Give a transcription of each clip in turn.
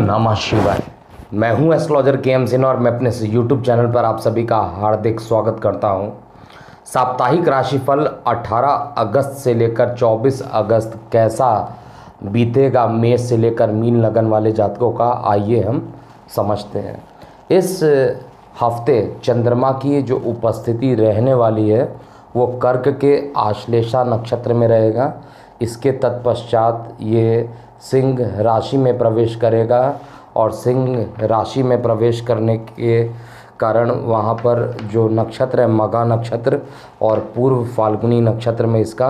नमः शिवाय। मैं हूं एस्ट्रोलॉजर के सिन्हा और मैं अपने यूट्यूब चैनल पर आप सभी का हार्दिक स्वागत करता हूं। साप्ताहिक राशिफल 18 अगस्त से लेकर 24 अगस्त कैसा बीतेगा मेष से लेकर मीन लगन वाले जातकों का, आइए हम समझते हैं। इस हफ्ते चंद्रमा की जो उपस्थिति रहने वाली है वो कर्क के आश्लेषा नक्षत्र में रहेगा। इसके तत्पश्चात ये सिंह राशि में प्रवेश करेगा और सिंह राशि में प्रवेश करने के कारण वहाँ पर जो नक्षत्र है मघा नक्षत्र और पूर्व फाल्गुनी नक्षत्र में इसका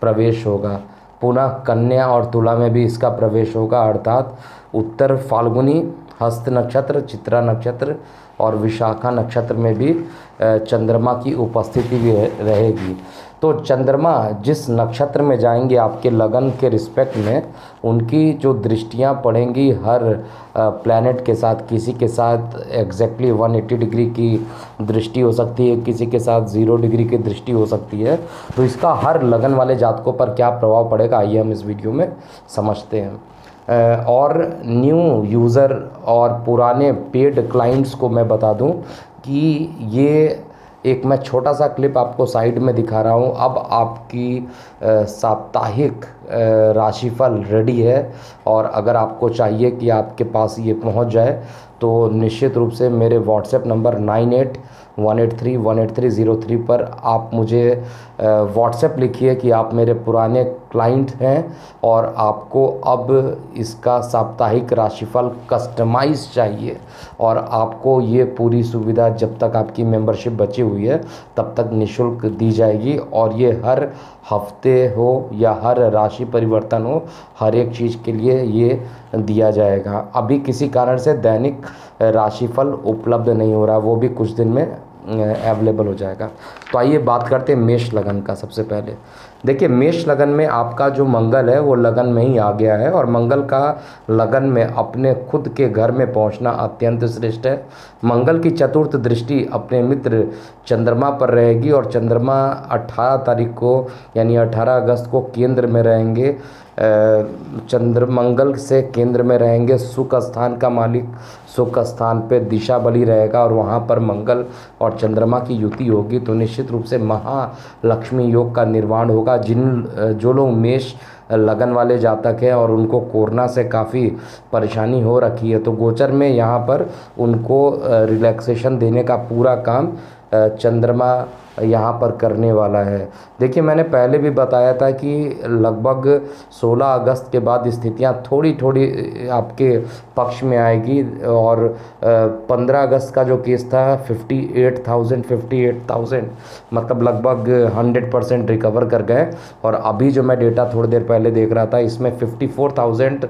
प्रवेश होगा। पुनः कन्या और तुला में भी इसका प्रवेश होगा, अर्थात उत्तर फाल्गुनी, हस्त नक्षत्र, चित्रा नक्षत्र और विशाखा नक्षत्र में भी चंद्रमा की उपस्थिति भी रहेगी। तो चंद्रमा जिस नक्षत्र में जाएंगे आपके लगन के रिस्पेक्ट में, उनकी जो दृष्टियां पड़ेंगी हर प्लैनेट के साथ, किसी के साथ एग्जैक्टली 180 डिग्री की दृष्टि हो सकती है, किसी के साथ 0 डिग्री की दृष्टि हो सकती है। तो इसका हर लगन वाले जातकों पर क्या प्रभाव पड़ेगा, आइए हम इस वीडियो में समझते हैं। और न्यू यूज़र और पुराने पेड क्लाइंट्स को मैं बता दूं कि ये एक मैं छोटा सा क्लिप आपको साइड में दिखा रहा हूँ। अब आपकी साप्ताहिक राशिफल रेडी है और अगर आपको चाहिए कि आपके पास ये पहुँच जाए तो निश्चित रूप से मेरे व्हाट्सएप नंबर 9818318303 पर आप मुझे व्हाट्सएप लिखिए कि आप मेरे पुराने क्लाइंट हैं और आपको अब इसका साप्ताहिक राशिफल कस्टमाइज चाहिए और आपको ये पूरी सुविधा जब तक आपकी मेंबरशिप बची हुई है तब तक निःशुल्क दी जाएगी। और ये हर हफ्ते हो या हर राशि परिवर्तन हो, हर एक चीज़ के लिए ये दिया जाएगा। अभी किसी कारण से दैनिक राशिफल उपलब्ध नहीं हो रहा, वो भी कुछ दिन में अवेलेबल हो जाएगा। तो आइए बात करते हैं मेष लगन का। सबसे पहले देखिए, मेष लगन में आपका जो मंगल है वो लगन में ही आ गया है और मंगल का लगन में अपने खुद के घर में पहुंचना अत्यंत श्रेष्ठ है। मंगल की चतुर्थ दृष्टि अपने मित्र चंद्रमा पर रहेगी और चंद्रमा 18 तारीख को यानी 18 अगस्त को केंद्र में रहेंगे। मंगल से केंद्र में रहेंगे। सुख स्थान का मालिक सुख स्थान पे दिशा बली रहेगा और वहाँ पर मंगल और चंद्रमा की युति होगी तो निश्चित रूप से महालक्ष्मी योग का निर्माण होगा। जो लोग मेष लगन वाले जातक हैं और उनको कोरोना से काफ़ी परेशानी हो रखी है तो गोचर में यहाँ पर उनको रिलैक्सेशन देने का पूरा काम चंद्रमा यहाँ पर करने वाला है। देखिए, मैंने पहले भी बताया था कि लगभग 16 अगस्त के बाद स्थितियाँ थोड़ी थोड़ी आपके पक्ष में आएगी और 15 अगस्त का जो केस था 58,000 मतलब लगभग 100% रिकवर कर गए और अभी जो मैं डेटा थोड़ी देर पहले देख रहा था इसमें 54,000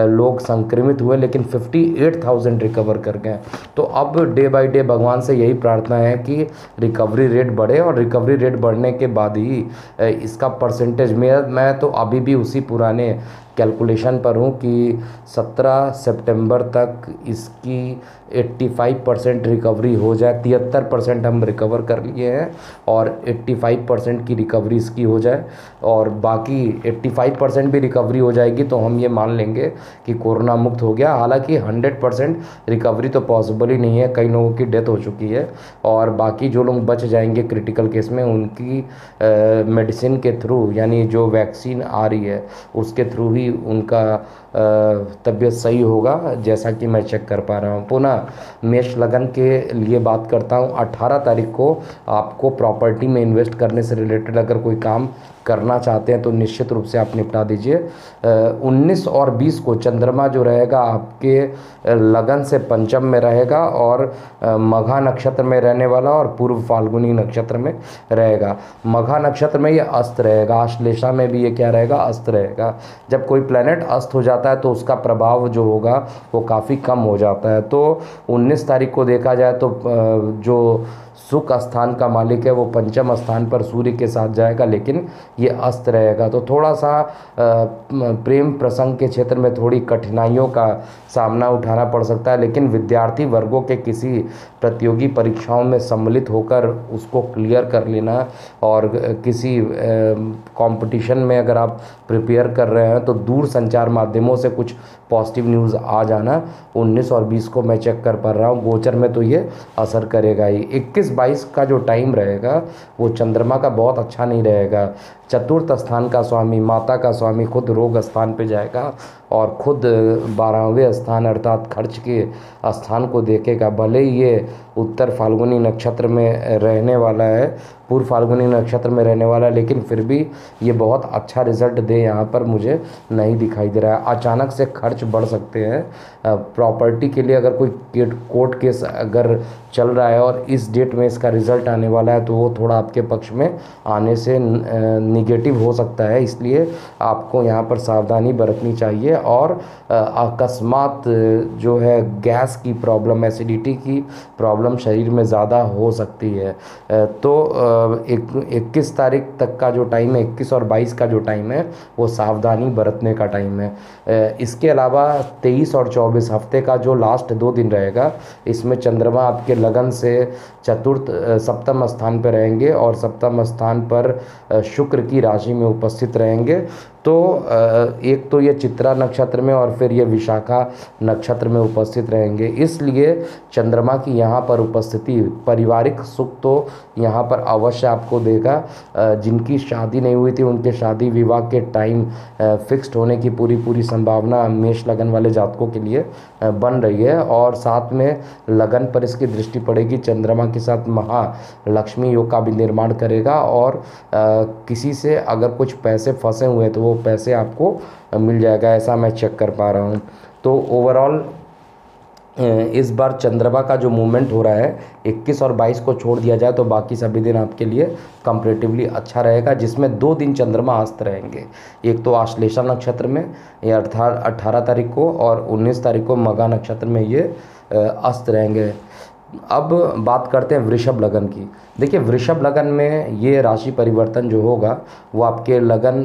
लोग संक्रमित हुए लेकिन 58,000 रिकवर कर गए। तो अब डे बाय डे भगवान से यही प्रार्थना है कि रिकवरी रेट बढ़े और रिकवरी रेट बढ़ने के बाद ही इसका परसेंटेज मैं तो अभी भी उसी पुराने कैलकुलेशन पर हूँ कि 17 सितंबर तक इसकी 85% रिकवरी हो जाए। 73% हम रिकवर कर लिए हैं और 85% की रिकवरी इसकी हो जाए और बाकी 85% भी रिकवरी हो जाएगी तो हम ये मान लेंगे कि कोरोना मुक्त हो गया। हालांकि 100% रिकवरी तो पॉसिबल ही नहीं है, कई लोगों की डेथ हो चुकी है और बाकी जो लोग बच जाएंगे क्रिटिकल केस में उनकी मेडिसिन के थ्रू यानी जो वैक्सीन आ रही है उसके थ्रू ही उनका तबीयत सही होगा, जैसा कि मैं चेक कर पा रहा हूँ। पुनः मेष लगन के लिए बात करता हूँ। 18 तारीख को आपको प्रॉपर्टी में इन्वेस्ट करने से रिलेटेड अगर कोई काम करना चाहते हैं तो निश्चित रूप से आप निपटा दीजिए। 19 और 20 को चंद्रमा जो रहेगा आपके लगन से पंचम में रहेगा और मघा नक्षत्र में रहने वाला और पूर्व फाल्गुनी नक्षत्र में रहेगा। मघा नक्षत्र में ये अस्त रहेगा, आश्लेषा में भी ये क्या रहेगा, अस्त रहेगा। जब कोई प्लैनेट अस्त हो जाता है तो उसका प्रभाव जो होगा वो काफ़ी कम हो जाता है। तो 19 तारीख को देखा जाए तो जो सुख स्थान का मालिक है वो पंचम स्थान पर सूर्य के साथ जाएगा लेकिन ये अस्त रहेगा। तो थोड़ा सा प्रेम प्रसंग के क्षेत्र में थोड़ी कठिनाइयों का सामना उठाना पड़ सकता है, लेकिन विद्यार्थी वर्गों के किसी प्रतियोगी परीक्षाओं में सम्मिलित होकर उसको क्लियर कर लेना और किसी कंपटीशन में अगर आप प्रिपेयर कर रहे हैं तो दूर संचार माध्यमों से कुछ पॉजिटिव न्यूज़ आ जाना। 19 और 20 को मैं चेक कर पा रहा हूँ, गोचर में तो ये असर करेगा ही। 21-22 का जो टाइम रहेगा वो चंद्रमा का बहुत अच्छा नहीं रहेगा। चतुर्थ स्थान का स्वामी, माता का स्वामी खुद रोग स्थान पे जाएगा और खुद 12वें स्थान अर्थात खर्च के स्थान को देखेगा। भले ही ये उत्तर फाल्गुनी नक्षत्र में रहने वाला है, पूर्व फाल्गुनी नक्षत्र में रहने वाला है, लेकिन फिर भी ये बहुत अच्छा रिजल्ट दे यहाँ पर मुझे नहीं दिखाई दे रहा है। अचानक से खर्च बढ़ सकते हैं। प्रॉपर्टी के लिए अगर कोई कोर्ट केस अगर चल रहा है और इस डेट में इसका रिजल्ट आने वाला है तो वो थोड़ा आपके पक्ष में आने से निगेटिव हो सकता है, इसलिए आपको यहाँ पर सावधानी बरतनी चाहिए। और अकस्मात जो है गैस की प्रॉब्लम, एसिडिटी की प्रॉब्लम शरीर में ज़्यादा हो सकती है। तो 21 तारीख तक का जो टाइम है, 21 और 22 का जो टाइम है वो सावधानी बरतने का टाइम है। इसके अलावा 23 और 24 हफ्ते का जो लास्ट 2 दिन रहेगा, इसमें चंद्रमा आपके लगन से चतुर्थ सप्तम स्थान पर रहेंगे और सप्तम स्थान पर शुक्र की राशि में उपस्थित रहेंगे। तो एक तो ये चित्रा नक्षत्र में और फिर ये विशाखा नक्षत्र में उपस्थित रहेंगे, इसलिए चंद्रमा की यहाँ पर उपस्थिति पारिवारिक सुख तो यहाँ पर अवश्य आपको देगा। जिनकी शादी नहीं हुई थी उनके शादी विवाह के टाइम फिक्स्ड होने की पूरी संभावना मेष लगन वाले जातकों के लिए बन रही है। और साथ में लगन पर इसकी दृष्टि पड़ेगी, चंद्रमा के साथ महालक्ष्मी योग का भी निर्माण करेगा और किसी से अगर कुछ पैसे फंसे हुए तो वो पैसे आपको मिल जाएगा, ऐसा मैं चेक कर पा रहा हूँ। तो ओवरऑल इस बार चंद्रमा का जो मूवमेंट हो रहा है 21 और 22 को छोड़ दिया जाए तो बाकी सभी दिन आपके लिए कंपैरेटिवली अच्छा रहेगा, जिसमें 2 दिन चंद्रमा अस्त रहेंगे। एक तो आश्लेषा नक्षत्र में ये 18 तारीख को और 19 तारीख को मघा नक्षत्र में ये अस्त रहेंगे। अब बात करते हैं वृषभ लगन की। देखिए वृषभ लगन में ये राशि परिवर्तन जो होगा वो आपके लगन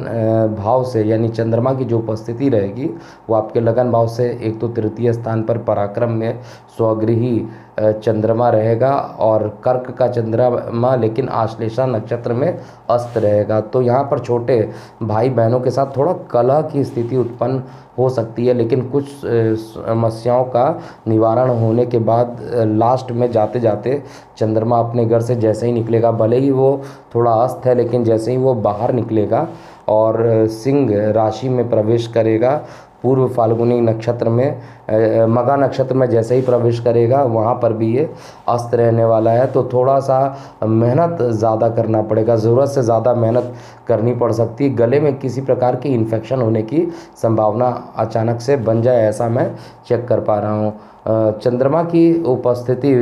भाव से, यानी चंद्रमा की जो उपस्थिति रहेगी वो आपके लगन भाव से एक तो तृतीय स्थान पर पराक्रम में स्वगृही चंद्रमा रहेगा और कर्क का चंद्रमा लेकिन आश्लेषा नक्षत्र में अस्त रहेगा। तो यहाँ पर छोटे भाई बहनों के साथ थोड़ा कलह की स्थिति उत्पन्न हो सकती है, लेकिन कुछ समस्याओं का निवारण होने के बाद लास्ट में जाते जाते चंद्रमा अपने घर से जैसे ही निकलेगा, भले ही वो थोड़ा अस्त है लेकिन जैसे ही वो बाहर निकलेगा और सिंह राशि में प्रवेश करेगा, पूर्व फाल्गुनी नक्षत्र में मघा नक्षत्र में जैसे ही प्रवेश करेगा वहाँ पर भी ये अस्त रहने वाला है। तो थोड़ा सा मेहनत ज़्यादा करना पड़ेगा, ज़रूरत से ज़्यादा मेहनत करनी पड़ सकती है। गले में किसी प्रकार की इन्फेक्शन होने की संभावना अचानक से बन जाए, ऐसा मैं चेक कर पा रहा हूँ। चंद्रमा की उपस्थिति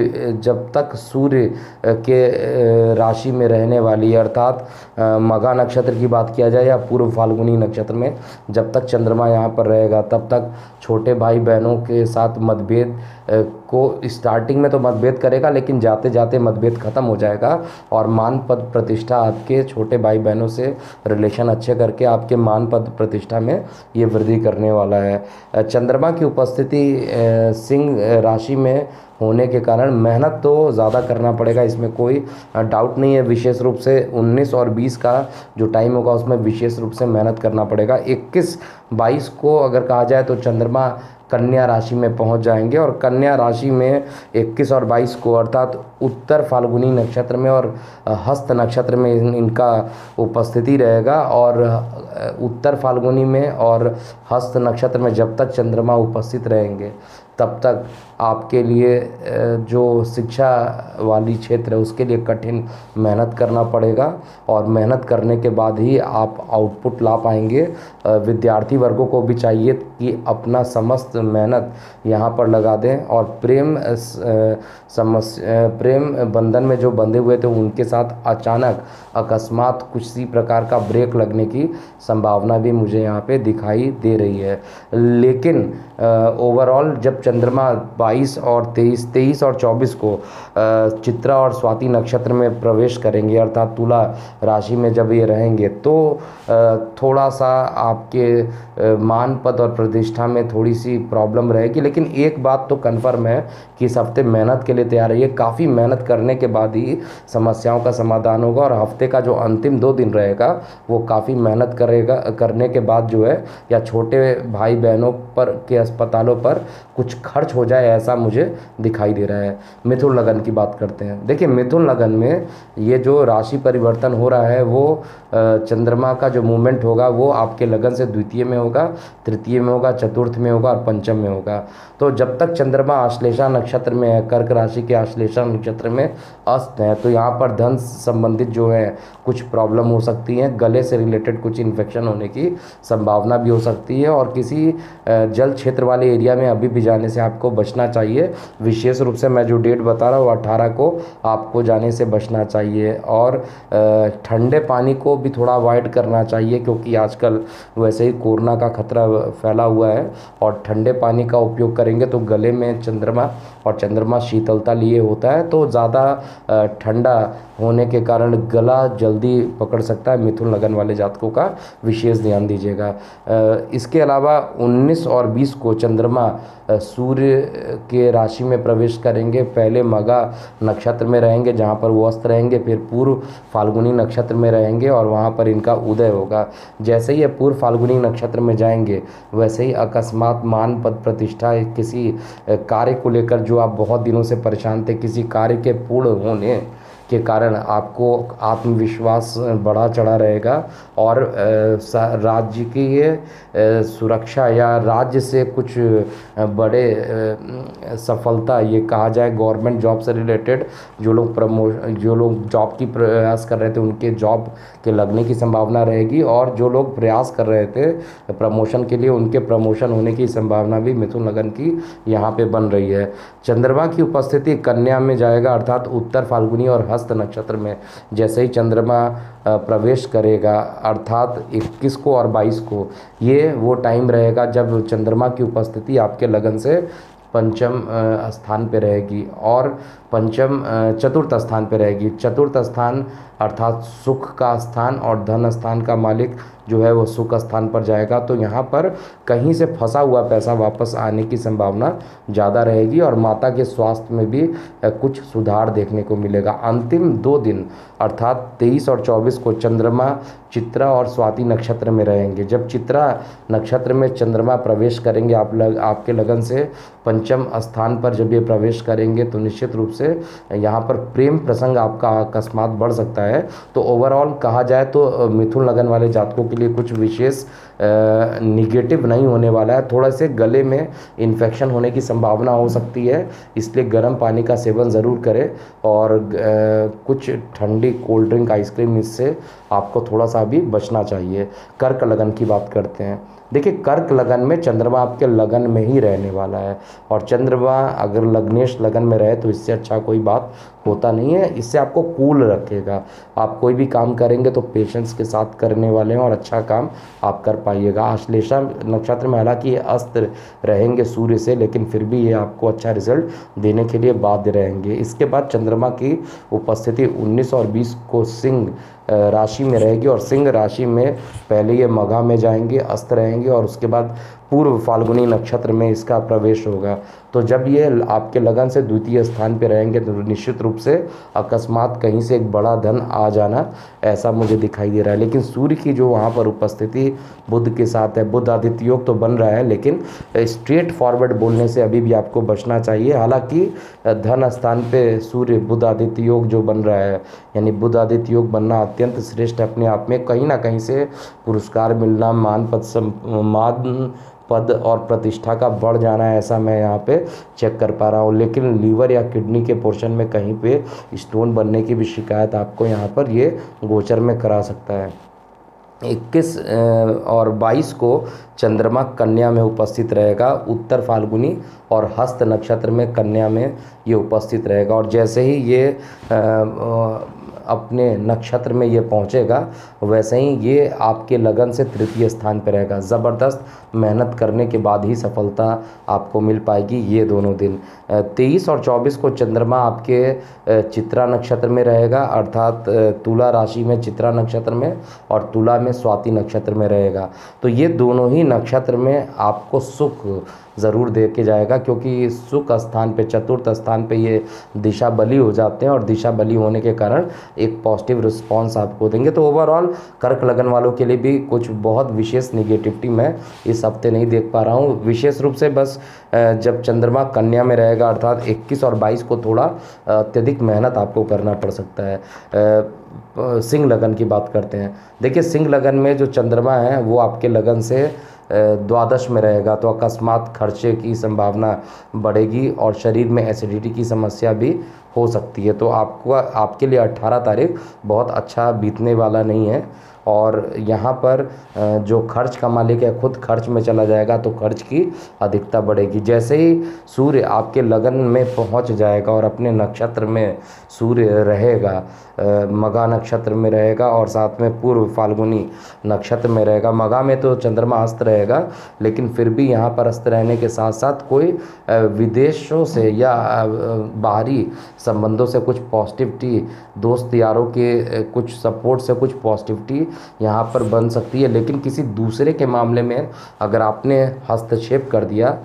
जब तक सूर्य के राशि में रहने वाली है, अर्थात मघा नक्षत्र की बात किया जाए या पूर्व फाल्गुनी नक्षत्र में जब तक चंद्रमा यहाँ पर रहेगा तब तक छोटे भाई बहनों के साथ मतभेद को स्टार्टिंग में तो मतभेद करेगा, लेकिन जाते जाते मतभेद खत्म हो जाएगा और मान पद प्रतिष्ठा आपके छोटे भाई बहनों से रिलेशन अच्छे करके आपके मान पद प्रतिष्ठा में ये वृद्धि करने वाला है। चंद्रमा की उपस्थिति सिंह राशि में होने के कारण मेहनत तो ज़्यादा करना पड़ेगा, इसमें कोई डाउट नहीं है। विशेष रूप से 19 और 20 का जो टाइम होगा उसमें विशेष रूप से मेहनत करना पड़ेगा। 21-22 को अगर कहा जाए तो चंद्रमा कन्या राशि में पहुंच जाएंगे और कन्या राशि में 21 और 22 को अर्थात उत्तर फाल्गुनी नक्षत्र में और हस्त नक्षत्र में इनका उपस्थिति रहेगा। और उत्तर फाल्गुनी में और हस्त नक्षत्र में जब तक चंद्रमा उपस्थित रहेंगे तब तक आपके लिए जो शिक्षा वाली क्षेत्र है उसके लिए कठिन मेहनत करना पड़ेगा और मेहनत करने के बाद ही आप आउटपुट ला पाएंगे। विद्यार्थी वर्गों को भी चाहिए कि अपना समस्त मेहनत यहाँ पर लगा दें और प्रेम बंधन में जो बंधे हुए थे उनके साथ अचानक अकस्मात किसी प्रकार का ब्रेक लगने की संभावना भी मुझे यहाँ पे दिखाई दे रही है। लेकिन ओवरऑल जब चंद्रमा 23 और 24 को चित्रा और स्वाति नक्षत्र में प्रवेश करेंगे, अर्थात तुला राशि में जब ये रहेंगे तो थोड़ा सा आपके मान पद और प्रतिष्ठा में थोड़ी सी प्रॉब्लम रहेगी। लेकिन एक बात तो कन्फर्म है कि इस हफ्ते मेहनत के लिए तैयार रहिए। काफ़ी मेहनत करने के बाद ही समस्याओं का समाधान होगा, और हफ्ते का जो अंतिम 2 दिन रहेगा वो काफ़ी मेहनत करने के बाद जो है, या छोटे भाई बहनों पर के अस्पतालों पर कुछ खर्च हो जाए, ऐसा मुझे दिखाई दे रहा है। मिथुन लगन की बात करते हैं। देखिए, मिथुन लगन में ये जो राशि परिवर्तन हो रहा है वो चंद्रमा का जो मूवमेंट होगा वो आपके लगन से द्वितीय में होगा, तृतीय में होगा, चतुर्थ में होगा और पंचम में होगा। तो जब तक चंद्रमा आश्लेषा नक्षत्र में है, कर्क राशि के आश्लेषा नक्षत्र में अस्त है, तो यहाँ पर धन संबंधित जो है कुछ प्रॉब्लम हो सकती है, गले से रिलेटेड कुछ इन्फेक्शन होने की संभावना भी हो सकती है, और किसी जल क्षेत्र वाले एरिया में अभी भी जाने से आपको बचना चाहिए। विशेष रूप से मैं जो डेट बता रहा हूँ 18 को आपको जाने से बचना चाहिए, और ठंडे पानी को भी थोड़ा अवॉइड करना चाहिए, क्योंकि आजकल वैसे ही कोरोना का खतरा फैला हुआ है, और ठंडे पानी का उपयोग करेंगे तो गले में चंद्रमा, और चंद्रमा शीतलता लिए होता है तो ज़्यादा ठंडा होने के कारण गला जल्दी पकड़ सकता है। मिथुन लगन वाले जातकों का विशेष ध्यान दीजिएगा। इसके अलावा 19 और 20 को चंद्रमा सूर्य के राशि में प्रवेश करेंगे। पहले मघा नक्षत्र में रहेंगे जहाँ पर वो अस्त रहेंगे, फिर पूर्व फाल्गुनी नक्षत्र में रहेंगे और वहाँ पर इनका उदय होगा। जैसे ही ये पूर्व फाल्गुनी नक्षत्र में जाएंगे वैसे ही अकस्मात मान पद प्रतिष्ठा, किसी कार्य को लेकर जो आप बहुत दिनों से परेशान थे, किसी कार्य के पूर्ण होने के कारण आपको आत्मविश्वास बढ़ा चढ़ा रहेगा, और राज्य की सुरक्षा या राज्य से कुछ बड़े सफलता, ये कहा जाए गवर्नमेंट जॉब से रिलेटेड जो लोग जॉब की प्रयास कर रहे थे उनके जॉब के लगने की संभावना रहेगी, और जो लोग प्रयास कर रहे थे प्रमोशन के लिए उनके प्रमोशन होने की संभावना भी मिथुन लगन की यहाँ पे बन रही है। चंद्रमा की उपस्थिति कन्या में जाएगा, अर्थात उत्तर फाल्गुनी और हस्त नक्षत्र में। जैसे ही चंद्रमा प्रवेश करेगा अर्थात 21 को और 22 को, ये वो टाइम रहेगा जब चंद्रमा की उपस्थिति आपके लगन से पंचम स्थान पे रहेगी, और चतुर्थ स्थान पे रहेगी। चतुर्थ स्थान अर्थात सुख का स्थान, और धन स्थान का मालिक जो है वो सुख स्थान पर जाएगा, तो यहाँ पर कहीं से फंसा हुआ पैसा वापस आने की संभावना ज़्यादा रहेगी, और माता के स्वास्थ्य में भी कुछ सुधार देखने को मिलेगा। अंतिम 2 दिन अर्थात 23 और 24 को चंद्रमा चित्रा और स्वाति नक्षत्र में रहेंगे। जब चित्रा नक्षत्र में चंद्रमा प्रवेश करेंगे आपके लगन से पंचम स्थान पर जब ये प्रवेश करेंगे तो निश्चित रूप से यहाँ पर प्रेम प्रसंग आपका अकस्मात बढ़ सकता है। तो ओवरऑल कहा जाए तो मिथुन लगन वाले जातकों के लिए कुछ विशेष निगेटिव नहीं होने वाला है। थोड़ा से गले में इन्फेक्शन होने की संभावना हो सकती है, इसलिए गर्म पानी का सेवन ज़रूर करें, और कुछ ठंडी कोल्ड ड्रिंक, आइसक्रीम, इससे आपको थोड़ा सा भी बचना चाहिए। कर्क लगन की बात करते हैं। देखिए, कर्क लगन में चंद्रमा आपके लगन में ही रहने वाला है, और चंद्रमा अगर लग्नेश लगन में रहे तो इससे अच्छा कोई बात होता नहीं है। इससे आपको कूल रखेगा। आप कोई भी काम करेंगे तो पेशेंस के साथ करने वाले हैं और अच्छा काम आप कर पाइएगा। आश्लेषा नक्षत्र में हालांकि ये अस्त रहेंगे सूर्य से, लेकिन फिर भी ये आपको अच्छा रिजल्ट देने के लिए बाध्य रहेंगे। इसके बाद चंद्रमा की उपस्थिति 19 और 20 को सिंह राशि में रहेगी, और सिंह राशि में पहले ये मघा में जाएंगे, अस्त रहेंगे, और उसके बाद पूर्व फाल्गुनी नक्षत्र में इसका प्रवेश होगा। तो जब ये आपके लगन से द्वितीय स्थान पे रहेंगे तो निश्चित रूप से अकस्मात कहीं से एक बड़ा धन आ जाना ऐसा मुझे दिखाई दे रहा है। लेकिन सूर्य की जो वहाँ पर उपस्थिति बुध के साथ है, बुध आदित्य योग तो बन रहा है, लेकिन स्ट्रेट फॉरवर्ड बोलने से अभी भी आपको बचना चाहिए। हालांकि धन स्थान पे सूर्य बुध आदित्य योग जो बन रहा है, यानी बुध आदित्य योग बनना अत्यंत श्रेष्ठ अपने आप में, कहीं ना कहीं से पुरस्कार मिलना, मान पद और प्रतिष्ठा का बढ़ जाना है, ऐसा मैं यहाँ पे चेक कर पा रहा हूँ। लेकिन लीवर या किडनी के पोर्शन में कहीं पे स्टोन बनने की भी शिकायत आपको यहाँ पर ये गोचर में करा सकता है। 21 और 22 को चंद्रमा कन्या में उपस्थित रहेगा, उत्तर फाल्गुनी और हस्त नक्षत्र में कन्या में ये उपस्थित रहेगा। और जैसे ही ये अपने नक्षत्र में ये पहुंचेगा, वैसे ही ये आपके लगन से तृतीय स्थान पर रहेगा। ज़बरदस्त मेहनत करने के बाद ही सफलता आपको मिल पाएगी ये दोनों दिन। 23 और 24 को चंद्रमा आपके चित्रा नक्षत्र में रहेगा, अर्थात तुला राशि में चित्रा नक्षत्र में और तुला में स्वाति नक्षत्र में रहेगा। तो ये दोनों ही नक्षत्र में आपको सुख ज़रूर दे के जाएगा, क्योंकि सुख स्थान पे, चतुर्थ स्थान पे ये दिशा बली हो जाते हैं और दिशा बली होने के कारण एक पॉजिटिव रिस्पांस आपको देंगे। तो ओवरऑल कर्क लगन वालों के लिए भी कुछ बहुत विशेष निगेटिविटी मैं इस हफ्ते नहीं देख पा रहा हूँ। विशेष रूप से बस जब चंद्रमा कन्या में रहेगा, अर्थात 21 और 22 को थोड़ा अत्यधिक मेहनत आपको करना पड़ सकता है। सिंह लगन की बात करते हैं। देखिए, सिंह लगन में जो चंद्रमा है वो आपके लगन से द्वादश में रहेगा, तो अकस्मात खर्चे की संभावना बढ़ेगी और शरीर में एसिडिटी की समस्या भी हो सकती है। तो आपको, आपके लिए 18 तारीख बहुत अच्छा बीतने वाला नहीं है। और यहाँ पर जो खर्च का मालिक है खुद खर्च में चला जाएगा, तो खर्च की अधिकता बढ़ेगी। जैसे ही सूर्य आपके लगन में पहुँच जाएगा और अपने नक्षत्र में सूर्य रहेगा, मघा नक्षत्र में रहेगा और साथ में पूर्व फाल्गुनी नक्षत्र में रहेगा। मघा में तो चंद्रमा अस्त रहेगा, लेकिन फिर भी यहाँ पर अस्त रहने के साथ साथ कोई विदेशों से या बाहरी संबंधों से कुछ पॉजिटिविटी, दोस्त यारों के कुछ सपोर्ट से कुछ पॉजिटिविटी यहाँ पर बन सकती है। लेकिन किसी दूसरे के मामले में अगर आपने हस्तक्षेप कर दिया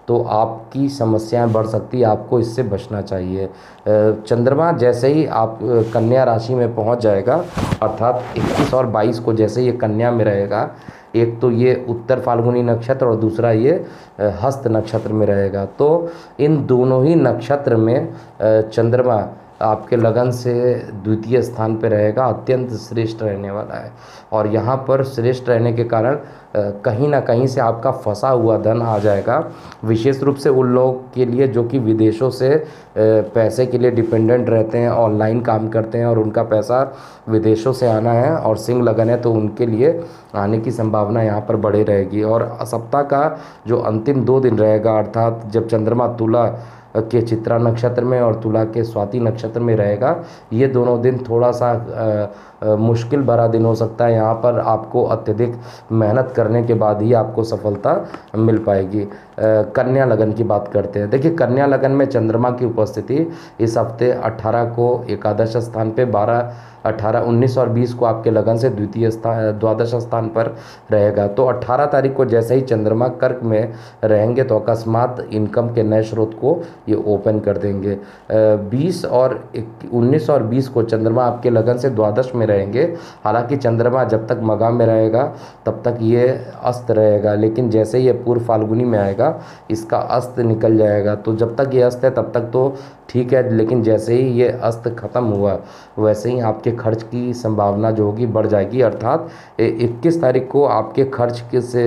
तो आपकी समस्याएं बढ़ सकती है, आपको इससे बचना चाहिए। चंद्रमा जैसे ही आप कन्या राशि में पहुंच जाएगा, अर्थात 21 और 22 को जैसे ये कन्या में रहेगा, एक तो ये उत्तर फाल्गुनी नक्षत्र और दूसरा ये हस्त नक्षत्र में रहेगा। तो इन दोनों ही नक्षत्र में चंद्रमा आपके लगन से द्वितीय स्थान पर रहेगा, अत्यंत श्रेष्ठ रहने वाला है। और यहाँ पर श्रेष्ठ रहने के कारण कहीं ना कहीं से आपका फंसा हुआ धन आ जाएगा, विशेष रूप से उन लोगों के लिए जो कि विदेशों से पैसे के लिए डिपेंडेंट रहते हैं, ऑनलाइन काम करते हैं और उनका पैसा विदेशों से आना है और सिंह लगन है, तो उनके लिए आने की संभावना यहाँ पर बढ़े रहेगी। और सप्ताह का जो अंतिम 2 दिन रहेगा, अर्थात जब चंद्रमा तुला के चित्रा नक्षत्र में और तुला के स्वाति नक्षत्र में रहेगा, ये दोनों दिन थोड़ा सा मुश्किल भरा दिन हो सकता है। यहाँ पर आपको अत्यधिक मेहनत करने के बाद ही आपको सफलता मिल पाएगी। कन्या लगन की बात करते हैं। देखिए, कन्या लगन में चंद्रमा की उपस्थिति इस हफ्ते 18 को एकादश स्थान पे, 12, 18, 19 और 20 को आपके लगन से द्वादश स्थान पर रहेगा। तो 18 तारीख को जैसे ही चंद्रमा कर्क में रहेंगे तो अकस्मात इनकम के नए स्रोत को ये ओपन कर देंगे। 19 और 20 को चंद्रमा आपके लगन से द्वादश में रहेंगे। हालांकि चंद्रमा जब तक मघा में रहेगा तब तक ये अस्त रहेगा, लेकिन जैसे ही ये पूर्व फाल्गुनी में आएगा इसका अस्त निकल जाएगा। तो जब तक ये अस्त है तब तक तो ठीक है, लेकिन जैसे ही ये अस्त खत्म हुआ वैसे ही आपके खर्च की संभावना जो होगी बढ़ जाएगी। अर्थात 21 तारीख को आपके खर्च के से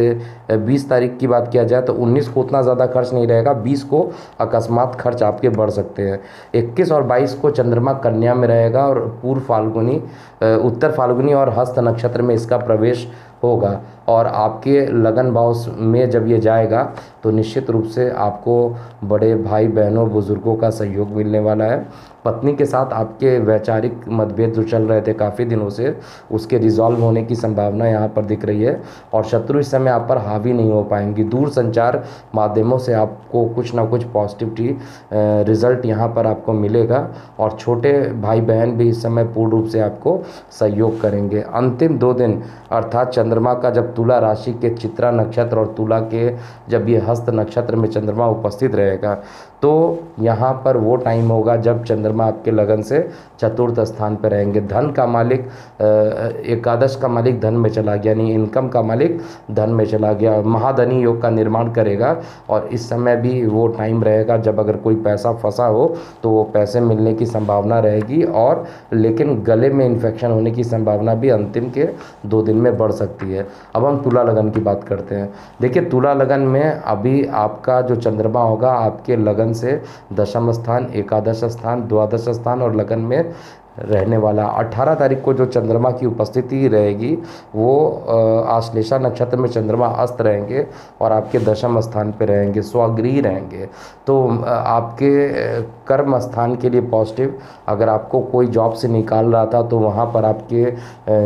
20 तारीख की बात किया जाए तो 19 को उतना ज़्यादा खर्च नहीं रहेगा, 20 को अकस्मात खर्च आपके बढ़ सकते हैं। 21 और 22 को चंद्रमा कन्या में रहेगा और पूर्व फाल्गुनी, उत्तर फाल्गुनी और हस्त नक्षत्र में इसका प्रवेश होगा और आपके लगन भाव में जब ये जाएगा तो निश्चित रूप से आपको बड़े भाई बहनों बुजुर्गों का सहयोग मिलने वाला है। पत्नी के साथ आपके वैचारिक मतभेद जो चल रहे थे काफ़ी दिनों से, उसके रिजॉल्व होने की संभावना यहाँ पर दिख रही है और शत्रु इस समय आप पर हावी नहीं हो पाएंगी। दूर संचार माध्यमों से आपको कुछ ना कुछ पॉजिटिविटी रिजल्ट यहाँ पर आपको मिलेगा और छोटे भाई बहन भी इस समय पूर्ण रूप से आपको सहयोग करेंगे। अंतिम 2 दिन अर्थात चंद्रमा का जब तुला राशि के चित्रा नक्षत्र और तुला के जब ये हस्त नक्षत्र में चंद्रमा उपस्थित रहेगा तो यहाँ पर वो टाइम होगा जब चंद्रमा आपके लगन से चतुर्थ स्थान पर रहेंगे। धन का मालिक, एकादश का मालिक धन में चला गया, यानी इनकम का मालिक धन में चला गया, महाधनी योग का निर्माण करेगा और इस समय भी वो टाइम रहेगा जब अगर कोई पैसा फंसा हो तो वो पैसे मिलने की संभावना रहेगी। और लेकिन गले में इन्फेक्शन होने की संभावना भी अंतिम के 2 दिन में बढ़ सकती है। अब हम तुला लगन की बात करते हैं। देखिए, तुला लगन में अभी आपका जो चंद्रमा होगा आपके लगन से दशम स्थान, एकादश स्थान, द्वादश स्थान और लगन में रहने वाला। 18 तारीख को जो चंद्रमा की उपस्थिति रहेगी वो आश्लेषा नक्षत्र में चंद्रमा अस्त रहेंगे और आपके दशम स्थान पे रहेंगे, स्वगृही रहेंगे। तो आपके कर्म स्थान के लिए पॉजिटिव, अगर आपको कोई जॉब से निकाल रहा था तो वहाँ पर आपके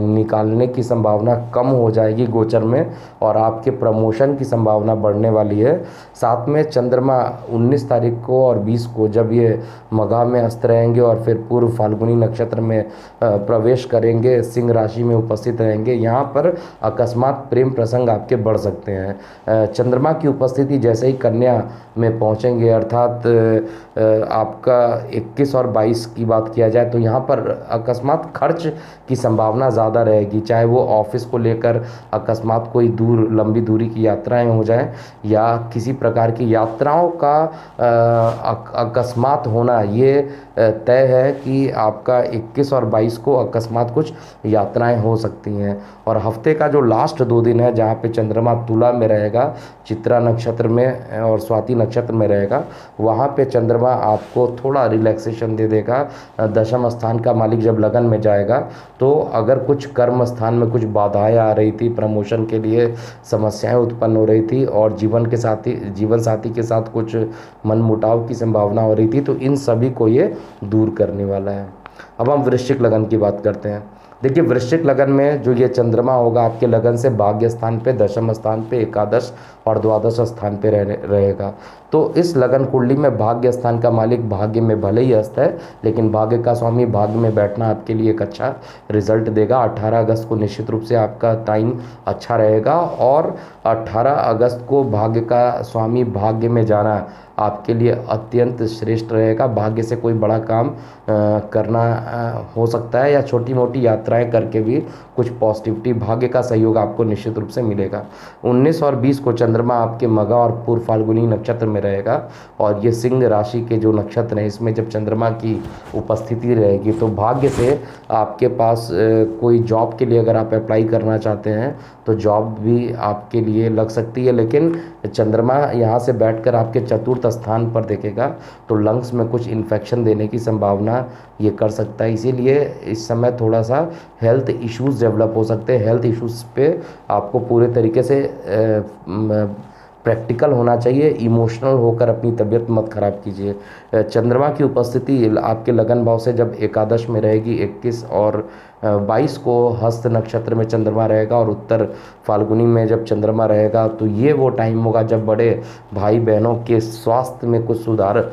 निकालने की संभावना कम हो जाएगी गोचर में, और आपके प्रमोशन की संभावना बढ़ने वाली है। साथ में चंद्रमा 19 तारीख को और 20 को जब ये मघा में अस्त रहेंगे और फिर पूर्व फाल्गुनी नक्षत्र में प्रवेश करेंगे, सिंह राशि में उपस्थित रहेंगे, यहाँ पर अकस्मात प्रेम प्रसंग आपके बढ़ सकते हैं। चंद्रमा की उपस्थिति जैसे ही कन्या में पहुँचेंगे, अर्थात आपका 21 और 22 की बात किया जाए तो यहाँ पर अकस्मात खर्च की संभावना ज़्यादा रहेगी, चाहे वो ऑफिस को लेकर अकस्मात कोई लंबी दूरी की यात्राएं हो जाएं या किसी प्रकार की यात्राओं का अकस्मात होना, ये तय है कि आपका 21 और 22 को अकस्मात कुछ यात्राएं हो सकती हैं। और हफ्ते का जो लास्ट 2 दिन है जहाँ पे चंद्रमा तुला में रहेगा, चित्रा नक्षत्र में और स्वाति नक्षत्र में रहेगा, वहाँ पे चंद्रमा आपको थोड़ा रिलैक्सेशन दे देगा। दशम स्थान का मालिक जब लगन में जाएगा तो अगर कुछ कर्म स्थान में कुछ बाधाएं आ रही थी, प्रमोशन के लिए समस्याएं उत्पन्न हो रही थी और जीवन साथी के साथ कुछ मनमुटाव की संभावना हो रही थी, तो इन सभी को ये दूर करने वाला है। अब हम वृश्चिक लगन की बात करते हैं। देखिए, वृश्चिक लगन में जो ये चंद्रमा होगा आपके लगन से भाग्य स्थान पे, दशम स्थान पे, एकादश और द्वादश स्थान पे रहेगा। तो इस लगन कुंडली में भाग्य स्थान का मालिक भाग्य में भले ही अस्त है, लेकिन भाग्य का स्वामी भाग्य में बैठना आपके लिए एक अच्छा रिजल्ट देगा। 18 अगस्त को निश्चित रूप से आपका टाइम अच्छा रहेगा और 18 अगस्त को भाग्य का स्वामी भाग्य में जाना आपके लिए अत्यंत श्रेष्ठ रहेगा। भाग्य से कोई बड़ा काम करना हो सकता है या छोटी मोटी यात्राएं करके भी कुछ पॉजिटिविटी, भाग्य का सहयोग आपको निश्चित रूप से मिलेगा। 19 और 20 को चंद्रमा आपके मघा और पूर्व फाल्गुनी नक्षत्र में रहेगा और ये सिंह राशि के जो नक्षत्र हैं इसमें जब चंद्रमा की उपस्थिति रहेगी तो भाग्य से आपके पास कोई जॉब के लिए अगर आप अप्लाई करना चाहते हैं तो जॉब भी आपके लिए लग सकती है। लेकिन चंद्रमा यहाँ से बैठकर आपके चतुर्थ स्थान पर देखेगा तो लंग्स में कुछ इन्फेक्शन देने की संभावना ये कर सकता है। इसीलिए इस समय थोड़ा सा हेल्थ इश्यूज़ डेवलप हो सकते हैं। हेल्थ इश्यूज़ पे आपको पूरे तरीके से प्रैक्टिकल होना चाहिए, इमोशनल होकर अपनी तबीयत मत ख़राब कीजिए। चंद्रमा की उपस्थिति आपके लगन भाव से जब एकादश में रहेगी, 21 और 22 को हस्त नक्षत्र में चंद्रमा रहेगा और उत्तर फाल्गुनी में जब चंद्रमा रहेगा तो ये वो टाइम होगा जब बड़े भाई बहनों के स्वास्थ्य में कुछ सुधार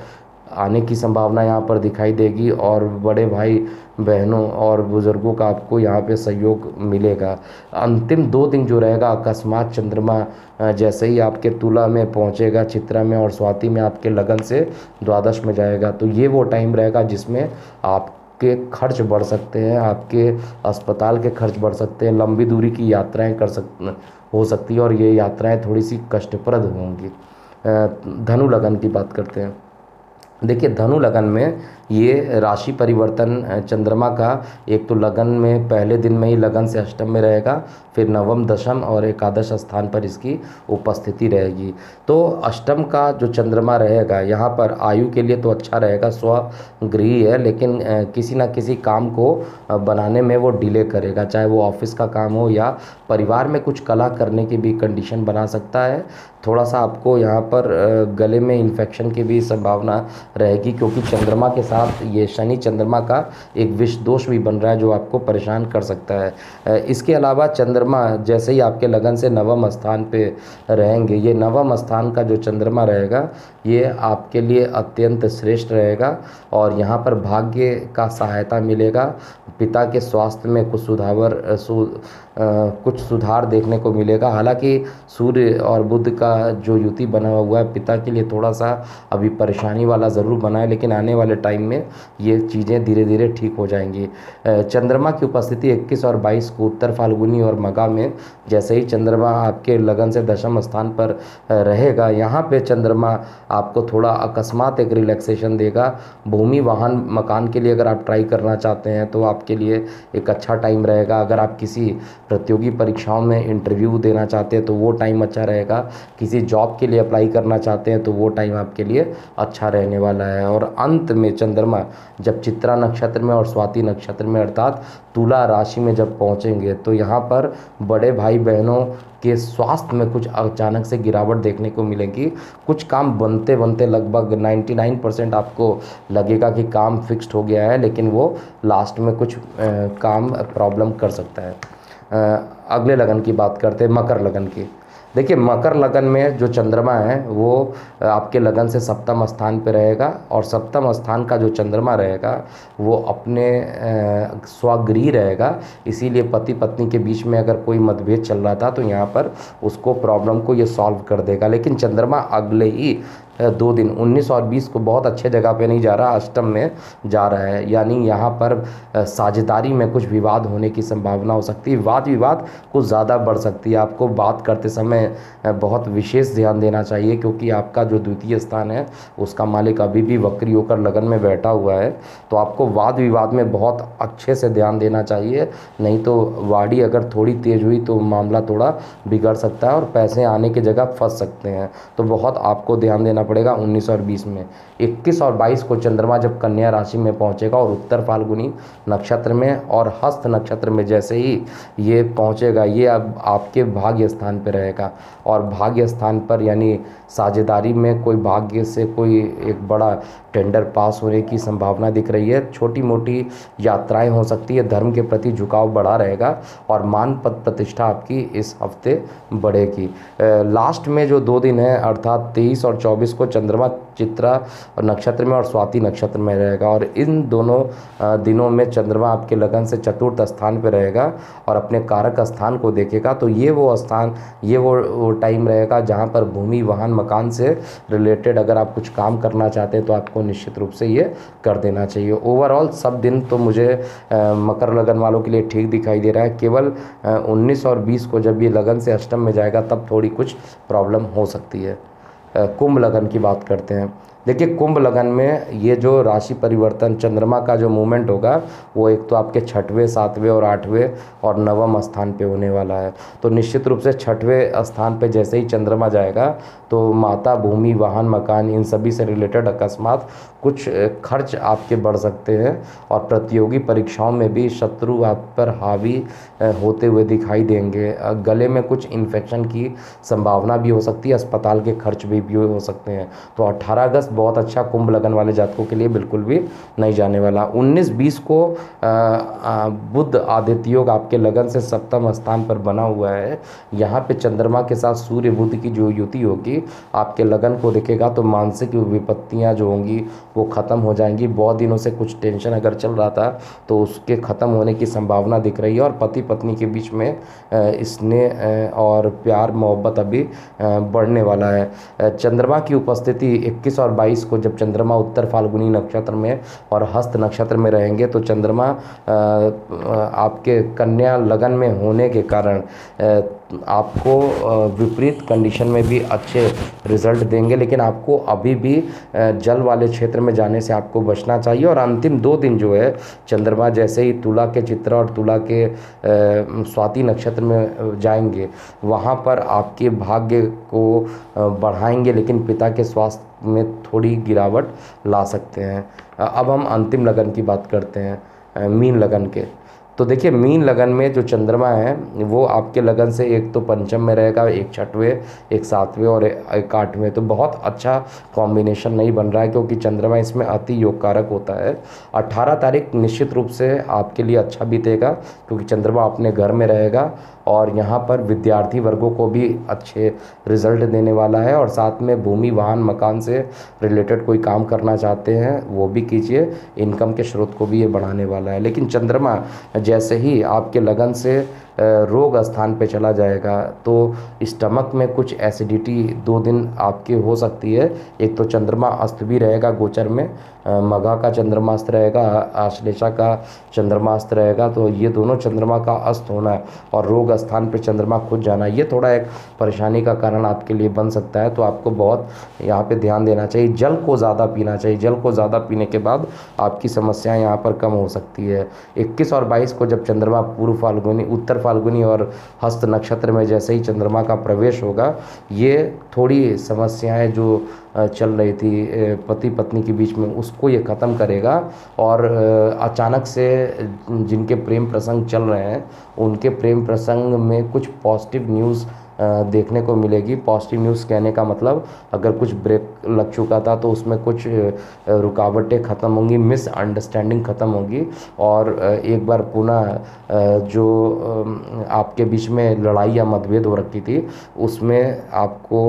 आने की संभावना यहाँ पर दिखाई देगी और बड़े भाई बहनों और बुज़ुर्गों का आपको यहाँ पे सहयोग मिलेगा। अंतिम 2 दिन जो रहेगा, अकस्मात चंद्रमा जैसे ही आपके तुला में पहुँचेगा, चित्रा में और स्वाति में आपके लगन से द्वादश में जाएगा, तो ये वो टाइम रहेगा जिसमें आपके खर्च बढ़ सकते हैं, आपके अस्पताल के खर्च बढ़ सकते हैं, लंबी दूरी की यात्राएँ हो सकती है और ये यात्राएँ थोड़ी सी कष्टप्रद होंगी। धनु लगन की बात करते हैं। देखिए, धनु लगन में ये राशि परिवर्तन चंद्रमा का एक तो लगन में पहले दिन में ही लगन से अष्टम में रहेगा, फिर नवम, दशम और एकादश स्थान पर इसकी उपस्थिति रहेगी। तो अष्टम का जो चंद्रमा रहेगा यहाँ पर आयु के लिए तो अच्छा रहेगा, स्वगृही है, लेकिन किसी ना किसी काम को बनाने में वो डिले करेगा, चाहे वो ऑफिस का काम हो या परिवार में कुछ कला करने की भी कंडीशन बना सकता है। थोड़ा सा आपको यहाँ पर गले में इन्फेक्शन की भी संभावना रहेगी क्योंकि चंद्रमा के साथ ये शनि चंद्रमा का एक विष दोष भी बन रहा है जो आपको परेशान कर सकता है। इसके अलावा चंद्रमा जैसे ही आपके लगन से नवम स्थान पे रहेंगे, ये नवम स्थान का जो चंद्रमा रहेगा ये आपके लिए अत्यंत श्रेष्ठ रहेगा और यहाँ पर भाग्य का सहायता मिलेगा। पिता के स्वास्थ्य में कुछ सुधार देखने को मिलेगा। हालांकि सूर्य और बुध का जो युति बना हुआ है पिता के लिए थोड़ा सा अभी परेशानी वाला ज़रूर बना है, लेकिन आने वाले टाइम में ये चीज़ें धीरे धीरे ठीक हो जाएंगी। चंद्रमा की उपस्थिति 21 और 22 को उत्तर फाल्गुनी और मघा में जैसे ही चंद्रमा आपके लगन से दशम स्थान पर रहेगा, यहाँ पे चंद्रमा आपको थोड़ा अकस्मात एक रिलैक्सेशन देगा। भूमि, वाहन, मकान के लिए अगर आप ट्राई करना चाहते हैं तो आपके लिए एक अच्छा टाइम रहेगा। अगर आप किसी प्रतियोगी परीक्षाओं में इंटरव्यू देना चाहते हैं तो वो टाइम अच्छा रहेगा। किसी जॉब के लिए अप्लाई करना चाहते हैं तो वो टाइम आपके लिए अच्छा रहने वाला है। और अंत में चंद्रमा जब चित्रा नक्षत्र में और स्वाति नक्षत्र में अर्थात तुला राशि में जब पहुंचेंगे तो यहाँ पर बड़े भाई बहनों के स्वास्थ्य में कुछ अचानक से गिरावट देखने को मिलेगी। कुछ काम बनते बनते लगभग 99% आपको लगेगा कि काम फिक्स्ड हो गया है, लेकिन वो लास्ट में कुछ काम प्रॉब्लम कर सकता है। अगले लगन की बात करते हैं, मकर लगन की। देखिए मकर लगन में जो चंद्रमा है वो आपके लगन से सप्तम स्थान पे रहेगा, और सप्तम स्थान का जो चंद्रमा रहेगा वो अपने स्वगृह रहेगा। इसीलिए पति पत्नी के बीच में अगर कोई मतभेद चल रहा था तो यहाँ पर उसको प्रॉब्लम को ये सॉल्व कर देगा। लेकिन चंद्रमा अगले ही 2 दिन 19 और 20 को बहुत अच्छे जगह पे नहीं जा रहा, अष्टम में जा रहा है। यानी यहाँ पर साझेदारी में कुछ विवाद होने की संभावना हो सकती है, वाद विवाद कुछ ज़्यादा बढ़ सकती है। आपको बात करते समय बहुत विशेष ध्यान देना चाहिए, क्योंकि आपका जो द्वितीय स्थान है उसका मालिक अभी भी वक्री होकर लगन में बैठा हुआ है। तो आपको वाद विवाद में बहुत अच्छे से ध्यान देना चाहिए, नहीं तो वाड़ी अगर थोड़ी तेज हुई तो मामला थोड़ा बिगड़ सकता है और पैसे आने की जगह फंस सकते हैं। तो बहुत आपको ध्यान देना पड़ेगा 19 और 20 में। 21 और 22 को चंद्रमा जब कन्या राशि में पहुंचेगा और उत्तर फाल्गुनी नक्षत्र में और हस्त नक्षत्र में जैसे ही ये पहुंचेगा, ये अब आपके भाग्य स्थान पर रहेगा। और भाग्य स्थान पर यानी साझेदारी में कोई भाग्य से कोई एक बड़ा टेंडर पास होने की संभावना दिख रही है। छोटी मोटी यात्राएं हो सकती है, धर्म के प्रति झुकाव बढ़ा रहेगा और मान पद प्रतिष्ठा आपकी इस हफ्ते बढ़ेगी। लास्ट में जो 2 दिन है अर्थात 23 और 24 को चंद्रमा चित्रा नक्षत्र में और स्वाति नक्षत्र में रहेगा, और इन दोनों दिनों में चंद्रमा आपके लगन से चतुर्थ स्थान पर रहेगा और अपने कारक स्थान को देखेगा। तो ये वो स्थान, ये वो टाइम रहेगा जहाँ पर भूमि वाहन मकान से रिलेटेड अगर आप कुछ काम करना चाहते हैं तो आपको निश्चित रूप से ये कर देना चाहिए। ओवरऑल सब दिन तो मुझे मकर लगन वालों के लिए ठीक दिखाई दे रहा है। केवल 19 और 20 को जब ये लगन से अष्टम में जाएगा तब थोड़ी कुछ प्रॉब्लम हो सकती है। कुंभ लगन की बात करते हैं। देखिए कुंभ लगन में ये जो राशि परिवर्तन चंद्रमा का जो मूवमेंट होगा वो एक तो आपके 6वें 7वें और 8वें और 9वें स्थान पे होने वाला है। तो निश्चित रूप से 6वें स्थान पे जैसे ही चंद्रमा जाएगा तो माता भूमि वाहन मकान इन सभी से रिलेटेड अकस्मात कुछ खर्च आपके बढ़ सकते हैं, और प्रतियोगी परीक्षाओं में भी शत्रु आप पर हावी होते हुए दिखाई देंगे। गले में कुछ इन्फेक्शन की संभावना भी हो सकती है, अस्पताल के खर्च भी हो सकते हैं। तो 18 अगस्त बहुत अच्छा कुंभ लगन वाले जातकों के लिए बिल्कुल भी नहीं जाने वाला। 19-20 को बुध आदित्य योग आपके लगन से सप्तम स्थान पर बना हुआ है। यहाँ पे चंद्रमा के साथ सूर्य बुध की जो युति होगी आपके लगन को दिखेगा तो मानसिक विपत्तियाँ जो होंगी वो ख़त्म हो जाएंगी। बहुत दिनों से कुछ टेंशन अगर चल रहा था तो उसके ख़त्म होने की संभावना दिख रही है, और पति पत्नी के बीच में स्नेह और प्यार मोहब्बत अभी बढ़ने वाला है। चंद्रमा की उपस्थिति 21 और 22 को जब चंद्रमा उत्तर फाल्गुनी नक्षत्र में और हस्त नक्षत्र में रहेंगे तो चंद्रमा आपके कन्या लगन में होने के कारण आपको विपरीत कंडीशन में भी अच्छे रिजल्ट देंगे, लेकिन आपको अभी भी जल वाले क्षेत्र में जाने से आपको बचना चाहिए। और अंतिम 2 दिन जो है चंद्रमा जैसे ही तुला के चित्रा और तुला के स्वाति नक्षत्र में जाएंगे वहाँ पर आपके भाग्य को बढ़ाएंगे, लेकिन पिता के स्वास्थ्य में थोड़ी गिरावट ला सकते हैं। अब हम अंतिम लगन की बात करते हैं, मीन लगन के। तो देखिए मीन लगन में जो चंद्रमा है वो आपके लगन से एक तो पंचम में रहेगा, एक 6वें, एक 7वें और एक 8वें। तो बहुत अच्छा कॉम्बिनेशन नहीं बन रहा है क्योंकि चंद्रमा इसमें अति योग कारक होता है। 18 तारीख निश्चित रूप से आपके लिए अच्छा बीतेगा क्योंकि चंद्रमा अपने घर में रहेगा और यहाँ पर विद्यार्थी वर्गों को भी अच्छे रिजल्ट देने वाला है। और साथ में भूमि वाहन मकान से रिलेटेड कोई काम करना चाहते हैं वो भी कीजिए, इनकम के स्रोत को भी ये बढ़ाने वाला है। लेकिन चंद्रमा जैसे ही आपके लगन से रोग स्थान पे चला जाएगा तो स्टमक में कुछ एसिडिटी 2 दिन आपके हो सकती है। एक तो चंद्रमा अस्त भी रहेगा गोचर में, मघा का चंद्रमा अस्त रहेगा, आश्लेषा का चंद्रमा अस्त रहेगा। तो ये दोनों चंद्रमा का अस्त होना और रोग स्थान पे चंद्रमा खुद जाना ये थोड़ा एक परेशानी का कारण आपके लिए बन सकता है। तो आपको बहुत यहाँ पे ध्यान देना चाहिए, जल को ज़्यादा पीना चाहिए। जल को ज़्यादा पीने के बाद आपकी समस्याएं यहाँ पर कम हो सकती है। 21 और 22 को जब चंद्रमा पूर्व फाल्गुनी उत्तर फाल्गुनी और हस्त नक्षत्र में जैसे ही चंद्रमा का प्रवेश होगा, ये थोड़ी समस्याएं जो चल रही थी पति पत्नी के बीच में, उसको ये ख़त्म करेगा। और अचानक से जिनके प्रेम प्रसंग चल रहे हैं उनके प्रेम प्रसंग में कुछ पॉजिटिव न्यूज़ देखने को मिलेगी। पॉजिटिव न्यूज़ कहने का मतलब, अगर कुछ ब्रेक लग चुका था तो उसमें कुछ रुकावटें ख़त्म होंगी, मिसअंडरस्टैंडिंग ख़त्म होगी, और एक बार पुनः जो आपके बीच में लड़ाई या मतभेद हो रखी थी उसमें आपको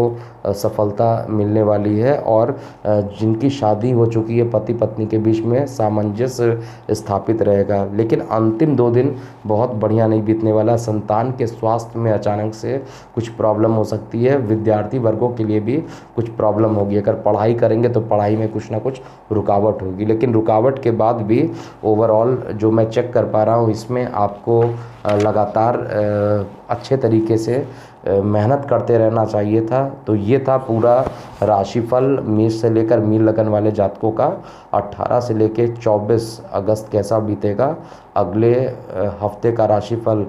सफलता मिलने वाली है। और जिनकी शादी हो चुकी है पति पत्नी के बीच में सामंजस्य स्थापित रहेगा। लेकिन अंतिम 2 दिन बहुत बढ़िया नहीं बीतने वाला। संतान के स्वास्थ्य में अचानक से कुछ प्रॉब्लम हो सकती है। विद्यार्थी वर्गों के लिए भी कुछ प्रॉब्लम होगी। अगर पढ़ाई करेंगे तो पढ़ाई में कुछ ना कुछ रुकावट होगी, लेकिन रुकावट के बाद भी ओवरऑल जो मैं चेक कर पा रहा हूँ इसमें आपको लगातार अच्छे तरीके से मेहनत करते रहना चाहिए था। तो ये था पूरा राशिफल मेष से लेकर मीन लगन वाले जातकों का 18 से लेकर 24 अगस्त कैसा बीतेगा। अगले हफ्ते का राशिफल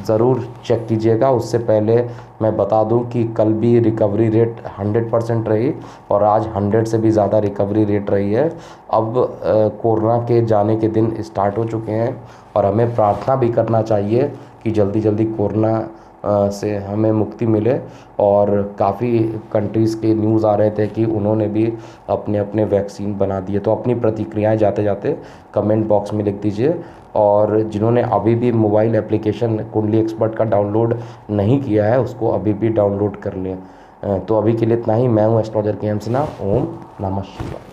ज़रूर चेक कीजिएगा। उससे पहले मैं बता दूं कि कल भी रिकवरी रेट 100% रही और आज 100 से भी ज़्यादा रिकवरी रेट रही है। अब कोरोना के जाने के दिन स्टार्ट हो चुके हैं और हमें प्रार्थना भी करना चाहिए कि जल्दी जल्दी कोरोना से हमें मुक्ति मिले। और काफ़ी कंट्रीज़ के न्यूज़ आ रहे थे कि उन्होंने भी अपने अपने वैक्सीन बना दिए। तो अपनी प्रतिक्रियाएं जाते जाते कमेंट बॉक्स में लिख दीजिए। और जिन्होंने अभी भी मोबाइल एप्लीकेशन कुंडली एक्सपर्ट का डाउनलोड नहीं किया है उसको अभी भी डाउनलोड कर लें। तो अभी के लिए इतना ही। मैं हूँ एस्ट्रोलॉजर के एम सिन्हा। ओम नमः शिवाय।